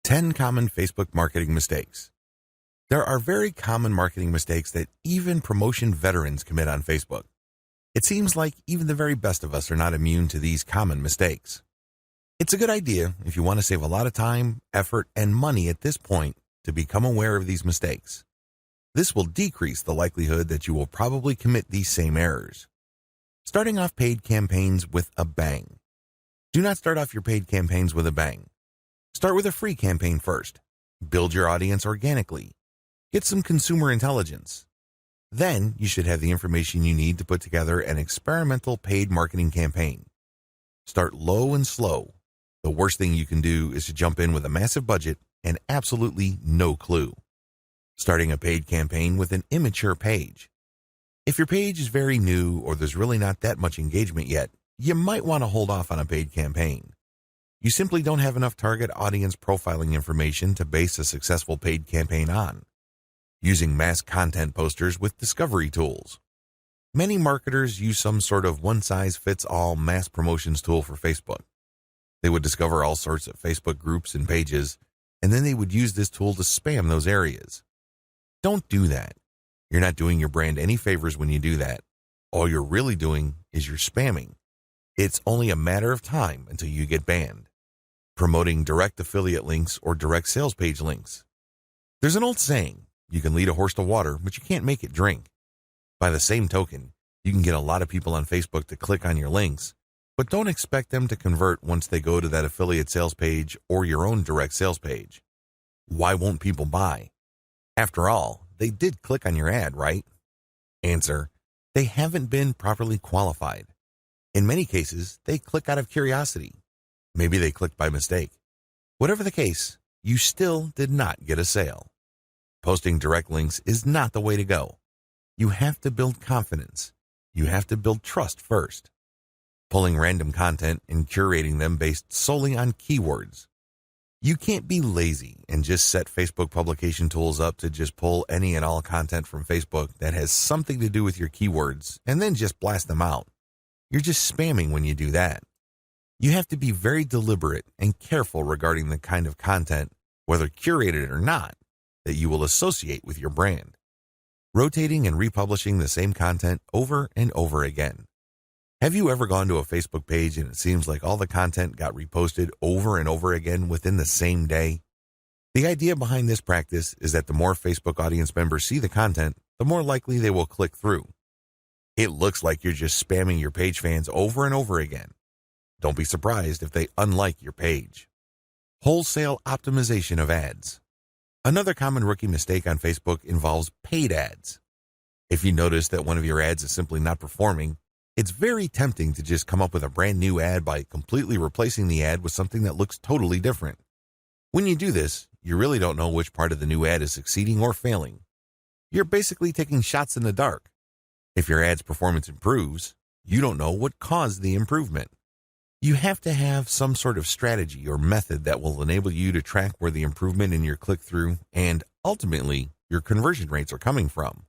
10 common Facebook marketing mistakes. There are very common marketing mistakes that even promotion veterans commit on Facebook. It seems like even the very best of us are not immune to these common mistakes. It's a good idea if you want to save a lot of time, effort, and money at this point to become aware of these mistakes. This will decrease the likelihood that you will probably commit these same errors. Starting off paid campaigns with a bang. Do not start off your paid campaigns with a bang. Start with a free campaign first. Build your audience organically. Get some consumer intelligence. Then you should have the information you need to put together an experimental paid marketing campaign. Start low and slow. The worst thing you can do is to jump in with a massive budget and absolutely no clue. Starting a paid campaign with an immature page. If your page is very new or there's really not that much engagement yet, you might want to hold off on a paid campaign. You simply don't have enough target audience profiling information to base a successful paid campaign on. Using mass content posters with discovery tools. Many marketers use some sort of one-size-fits-all mass promotions tool for Facebook. They would discover all sorts of Facebook groups and pages, and then they would use this tool to spam those areas. Don't do that. You're not doing your brand any favors when you do that. All you're really doing is you're spamming. It's only a matter of time until you get banned. Promoting direct affiliate links or direct sales page links. There's an old saying, you can lead a horse to water, but you can't make it drink. By the same token, you can get a lot of people on Facebook to click on your links, but don't expect them to convert once they go to that affiliate sales page or your own direct sales page. Why won't people buy? After all, they did click on your ad, right? Answer, they haven't been properly qualified. In many cases, they click out of curiosity. Maybe they clicked by mistake. Whatever the case, you still did not get a sale. Posting direct links is not the way to go. You have to build confidence. You have to build trust first. Pulling random content and curating them based solely on keywords. You can't be lazy and just set Facebook publication tools up to just pull any and all content from Facebook that has something to do with your keywords and then just blast them out. You're just spamming when you do that. You have to be very deliberate and careful regarding the kind of content, whether curated or not, that you will associate with your brand. Rotating and republishing the same content over and over again. Have you ever gone to a Facebook page and it seems like all the content got reposted over and over again within the same day? The idea behind this practice is that the more Facebook audience members see the content, the more likely they will click through. It looks like you're just spamming your page fans over and over again. Don't be surprised if they unlike your page. Wholesale optimization of ads. Another common rookie mistake on Facebook involves paid ads. If you notice that one of your ads is simply not performing, it's very tempting to just come up with a brand new ad by completely replacing the ad with something that looks totally different. When you do this, you really don't know which part of the new ad is succeeding or failing. You're basically taking shots in the dark. If your ad's performance improves, you don't know what caused the improvement. You have to have some sort of strategy or method that will enable you to track where the improvement in your click-through and, ultimately, your conversion rates are coming from.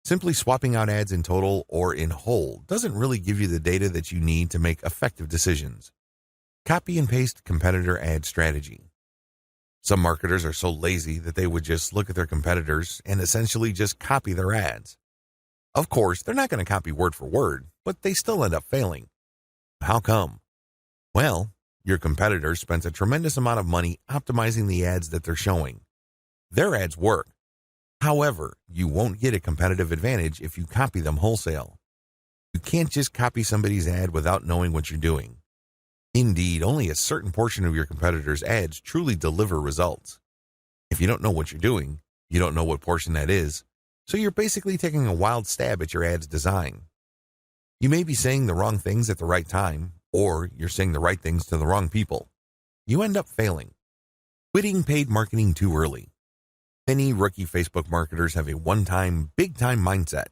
Simply swapping out ads in total or in whole doesn't really give you the data that you need to make effective decisions. Copy and paste competitor ad strategy. Some marketers are so lazy that they would just look at their competitors and essentially just copy their ads. Of course, they're not going to copy word for word, but they still end up failing. How come? Well, your competitors spent a tremendous amount of money optimizing the ads that they're showing. Their ads work. However, you won't get a competitive advantage if you copy them wholesale. You can't just copy somebody's ad without knowing what you're doing. Indeed, only a certain portion of your competitors' ads truly deliver results. If you don't know what you're doing, you don't know what portion that is, so you're basically taking a wild stab at your ad's design. You may be saying the wrong things at the right time, or you're saying the right things to the wrong people. You end up failing. Quitting paid marketing too early. Many rookie Facebook marketers have a one-time, big-time mindset.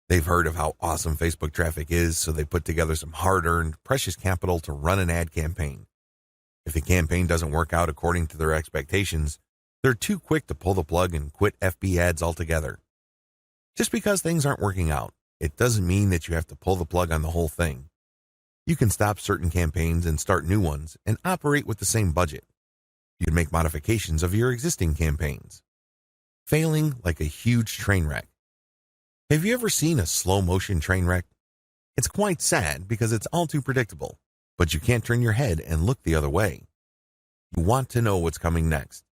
They've heard of how awesome Facebook traffic is, so they put together some hard-earned, precious capital to run an ad campaign. If the campaign doesn't work out according to their expectations, they're too quick to pull the plug and quit FB ads altogether. Just because things aren't working out, it doesn't mean that you have to pull the plug on the whole thing. You can stop certain campaigns and start new ones and operate with the same budget. You'd make modifications of your existing campaigns. Failing like a huge train wreck. Have you ever seen a slow-motion train wreck? It's quite sad because it's all too predictable, but you can't turn your head and look the other way. You want to know what's coming next.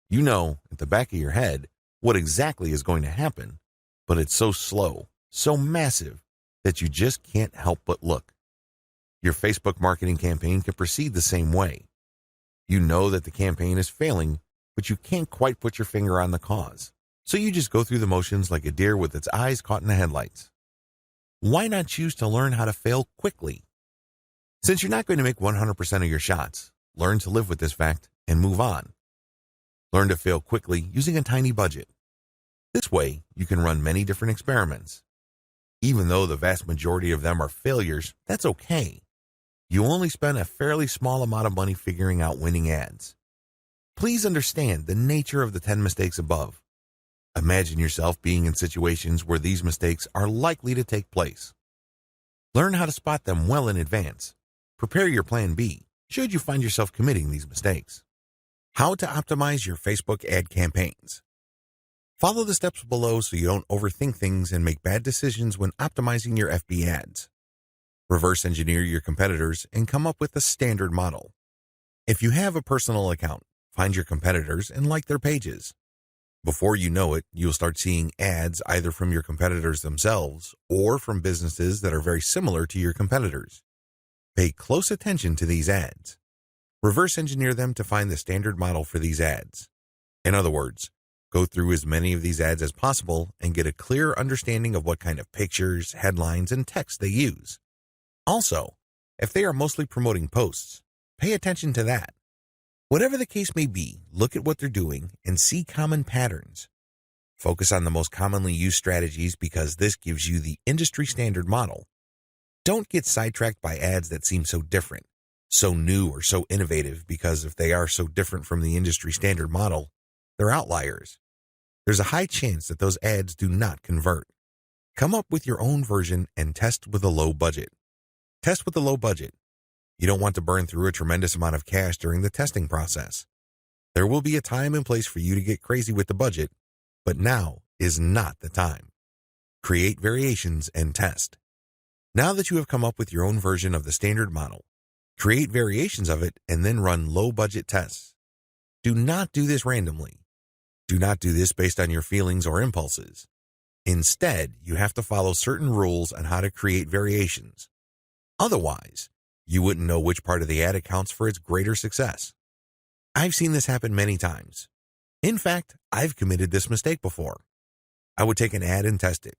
You know, at the back of your head, what exactly is going to happen, but it's so slow, so massive, that you just can't help but look. Your Facebook marketing campaign can proceed the same way. You know that the campaign is failing, but you can't quite put your finger on the cause. So you just go through the motions like a deer with its eyes caught in the headlights. Why not choose to learn how to fail quickly? Since you're not going to make 100% of your shots, learn to live with this fact and move on. Learn to fail quickly using a tiny budget. This way, you can run many different experiments. Even though the vast majority of them are failures, that's okay. You only spend a fairly small amount of money figuring out winning ads. Please understand the nature of the 10 mistakes above. Imagine yourself being in situations where these mistakes are likely to take place. Learn how to spot them well in advance. Prepare your plan B should you find yourself committing these mistakes. How to optimize your Facebook ad campaigns. Follow the steps below so you don't overthink things and make bad decisions when optimizing your FB ads. Reverse engineer your competitors and come up with a standard model. If you have a personal account, find your competitors and like their pages. Before you know it, you'll start seeing ads either from your competitors themselves or from businesses that are very similar to your competitors. Pay close attention to these ads. Reverse engineer them to find the standard model for these ads. In other words, go through as many of these ads as possible and get a clear understanding of what kind of pictures, headlines, and text they use. Also, if they are mostly promoting posts, pay attention to that. Whatever the case may be, look at what they're doing and see common patterns. Focus on the most commonly used strategies because this gives you the industry standard model. Don't get sidetracked by ads that seem so different, so new or so innovative because if they are so different from the industry standard model, they're outliers. There's a high chance that those ads do not convert. Come up with your own version and test with a low budget. Test with a low budget. You don't want to burn through a tremendous amount of cash during the testing process. There will be a time and place for you to get crazy with the budget, but now is not the time. Create variations and test. Now that you have come up with your own version of the standard model, create variations of it and then run low-budget tests. Do not do this randomly. Do not do this based on your feelings or impulses. Instead, you have to follow certain rules on how to create variations. Otherwise, you wouldn't know which part of the ad accounts for its greater success. I've seen this happen many times. In fact, I've committed this mistake before. I would take an ad and test it.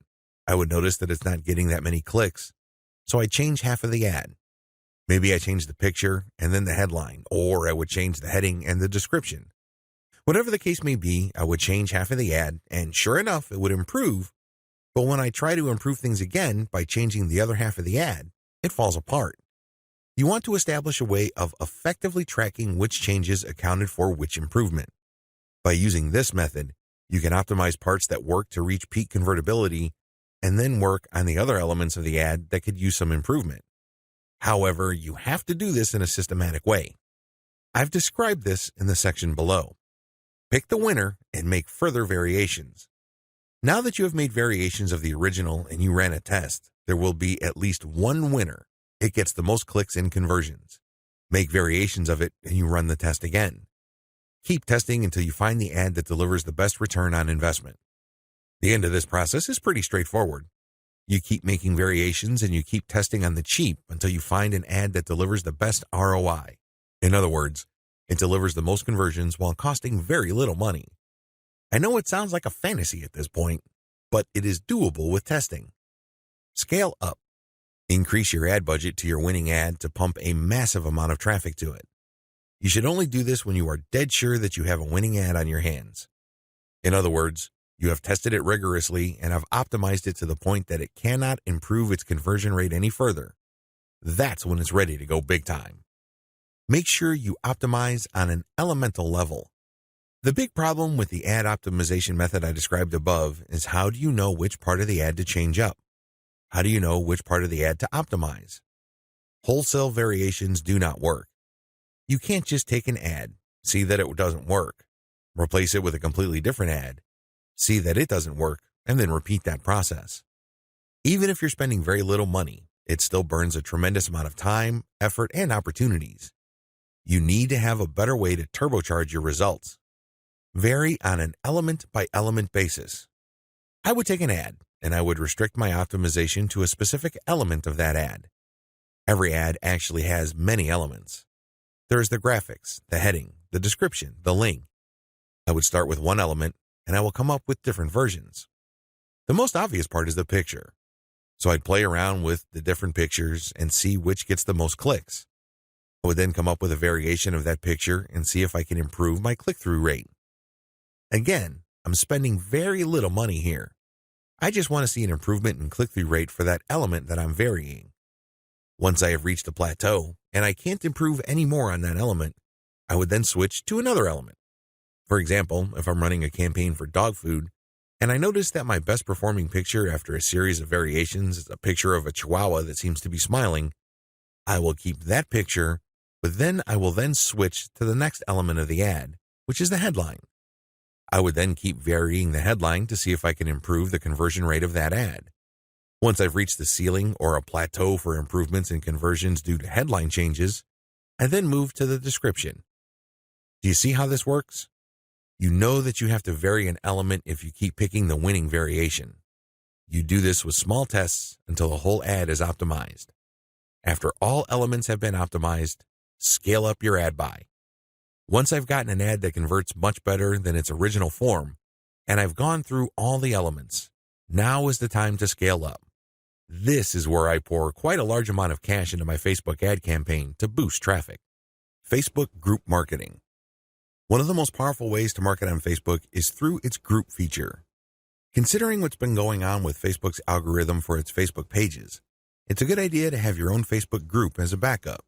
I would notice that it's not getting that many clicks, so I'd change half of the ad. Maybe I changed the picture and then the headline, or I would change the heading and the description. Whatever the case may be, I would change half of the ad, and sure enough, it would improve. But when I try to improve things again by changing the other half of the ad, it falls apart. You want to establish a way of effectively tracking which changes accounted for which improvement. By using this method, you can optimize parts that work to reach peak convertibility and then work on the other elements of the ad that could use some improvement. However, you have to do this in a systematic way. I've described this in the section below. Pick the winner and make further variations. Now that you have made variations of the original and you ran a test, there will be at least one winner. It gets the most clicks and conversions. Make variations of it and you run the test again. Keep testing until you find the ad that delivers the best return on investment. The end of this process is pretty straightforward. You keep making variations and you keep testing on the cheap until you find an ad that delivers the best ROI. In other words, it delivers the most conversions while costing very little money. I know it sounds like a fantasy at this point, but it is doable with testing. Scale up. Increase your ad budget to your winning ad to pump a massive amount of traffic to it. You should only do this when you are dead sure that you have a winning ad on your hands. In other words, you have tested it rigorously and have optimized it to the point that it cannot improve its conversion rate any further. That's when it's ready to go big time. Make sure you optimize on an elemental level. The big problem with the ad optimization method I described above is how do you know which part of the ad to change up? How do you know which part of the ad to optimize? Wholesale variations do not work. You can't just take an ad, see that it doesn't work, replace it with a completely different ad, see that it doesn't work, and then repeat that process. Even if you're spending very little money, it still burns a tremendous amount of time, effort, and opportunities. You need to have a better way to turbocharge your results. Vary on an element-by-element basis. I would take an ad, and I would restrict my optimization to a specific element of that ad. Every ad actually has many elements. There's the graphics, the heading, the description, the link. I would start with one element, and I will come up with different versions. The most obvious part is the picture. So I'd play around with the different pictures and see which gets the most clicks. I would then come up with a variation of that picture and see if I can improve my click-through rate. Again, I'm spending very little money here. I just want to see an improvement in click-through rate for that element that I'm varying. Once I have reached a plateau and I can't improve any more on that element, I would then switch to another element. For example, if I'm running a campaign for dog food, and I notice that my best performing picture after a series of variations is a picture of a chihuahua that seems to be smiling, I will keep that picture, but then I will then switch to the next element of the ad, which is the headline. I would then keep varying the headline to see if I can improve the conversion rate of that ad. Once I've reached the ceiling or a plateau for improvements in conversions due to headline changes, I then move to the description. Do you see how this works? You know that you have to vary an element if you keep picking the winning variation. You do this with small tests until the whole ad is optimized. After all elements have been optimized, scale up your ad buy. Once I've gotten an ad that converts much better than its original form, and I've gone through all the elements, now is the time to scale up. This is where I pour quite a large amount of cash into my Facebook ad campaign to boost traffic. Facebook group marketing. One of the most powerful ways to market on Facebook is through its group feature. Considering what's been going on with Facebook's algorithm for its Facebook pages, it's a good idea to have your own Facebook group as a backup.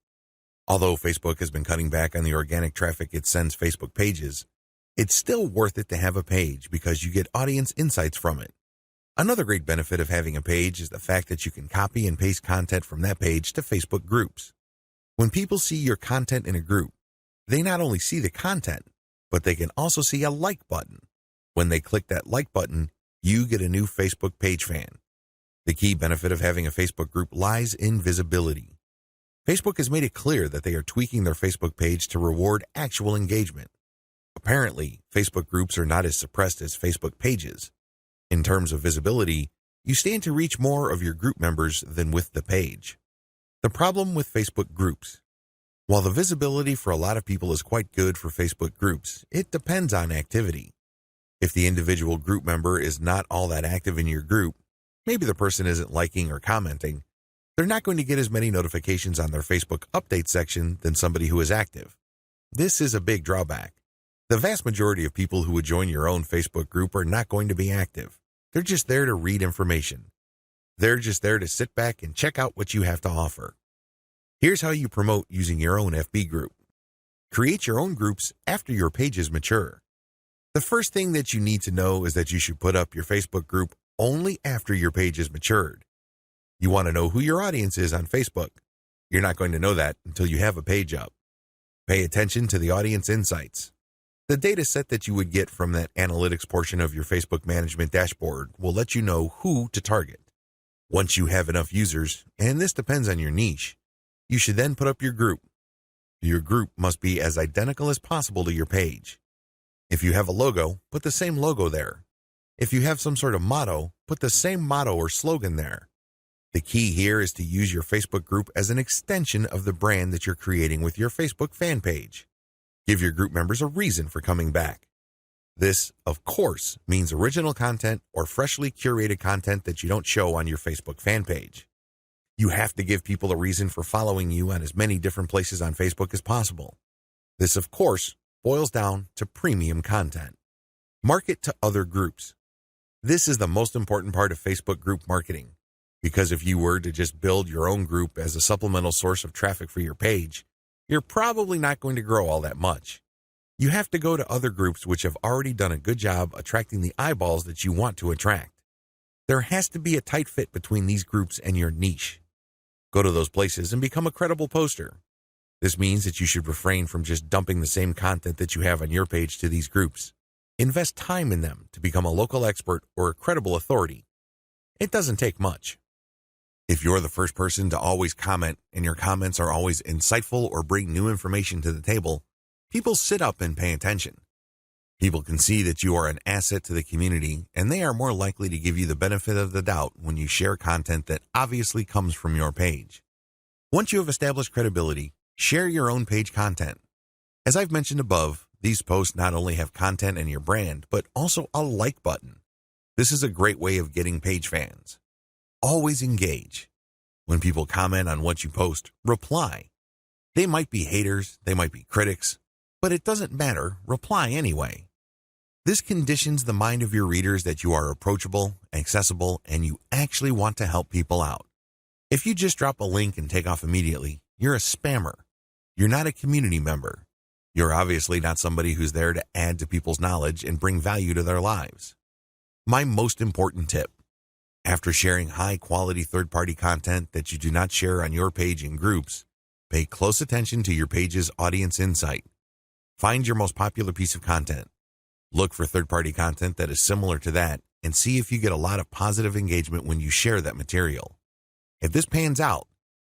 Although Facebook has been cutting back on the organic traffic it sends Facebook pages, it's still worth it to have a page because you get audience insights from it. Another great benefit of having a page is the fact that you can copy and paste content from that page to Facebook groups. When people see your content in a group, they not only see the content, but they can also see a like button. When they click that like button, you get a new Facebook page fan. The key benefit of having a Facebook group lies in visibility. Facebook has made it clear that they are tweaking their Facebook page to reward actual engagement. Apparently, Facebook groups are not as suppressed as Facebook pages. In terms of visibility, you stand to reach more of your group members than with the page. The problem with Facebook groups. While the visibility for a lot of people is quite good for Facebook groups, it depends on activity. If the individual group member is not all that active in your group, maybe the person isn't liking or commenting, they're not going to get as many notifications on their Facebook update section than somebody who is active. This is a big drawback. The vast majority of people who would join your own Facebook group are not going to be active. They're just there to read information. They're just there to sit back and check out what you have to offer. Here's how you promote using your own FB group. Create your own groups after your pages mature. The first thing that you need to know is that you should put up your Facebook group only after your page is matured. You want to know who your audience is on Facebook. You're not going to know that until you have a page up. Pay attention to the audience insights. The data set that you would get from that analytics portion of your Facebook management dashboard will let you know who to target. Once you have enough users, and this depends on your niche, you should then put up your group. Your group must be as identical as possible to your page. If you have a logo, put the same logo there. If you have some sort of motto, put the same motto or slogan there. The key here is to use your Facebook group as an extension of the brand that you're creating with your Facebook fan page. Give your group members a reason for coming back. This, of course, means original content or freshly curated content that you don't show on your Facebook fan page. You have to give people a reason for following you on as many different places on Facebook as possible. This, of course, boils down to premium content. Market to other groups. This is the most important part of Facebook group marketing, because if you were to just build your own group as a supplemental source of traffic for your page, you're probably not going to grow all that much. You have to go to other groups which have already done a good job attracting the eyeballs that you want to attract. There has to be a tight fit between these groups and your niche. Go to those places and become a credible poster. This means that you should refrain from just dumping the same content that you have on your page to these groups. Invest time in them to become a local expert or a credible authority. It doesn't take much. If you're the first person to always comment and your comments are always insightful or bring new information to the table, people sit up and pay attention. People can see that you are an asset to the community, and they are more likely to give you the benefit of the doubt when you share content that obviously comes from your page. Once you have established credibility, share your own page content. As I've mentioned above, these posts not only have content and your brand, but also a like button. This is a great way of getting page fans. Always engage. When people comment on what you post, reply. They might be haters, they might be critics, but it doesn't matter, reply anyway. This conditions the mind of your readers that you are approachable, accessible, and you actually want to help people out. If you just drop a link and take off immediately, you're a spammer. You're not a community member. You're obviously not somebody who's there to add to people's knowledge and bring value to their lives. My most important tip: after sharing high-quality third-party content that you do not share on your page in groups, pay close attention to your page's audience insight. Find your most popular piece of content. Look for third-party content that is similar to that and see if you get a lot of positive engagement when you share that material. If this pans out,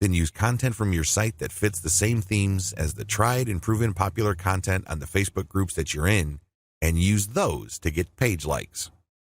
then use content from your site that fits the same themes as the tried and proven popular content on the Facebook groups that you're in and use those to get page likes.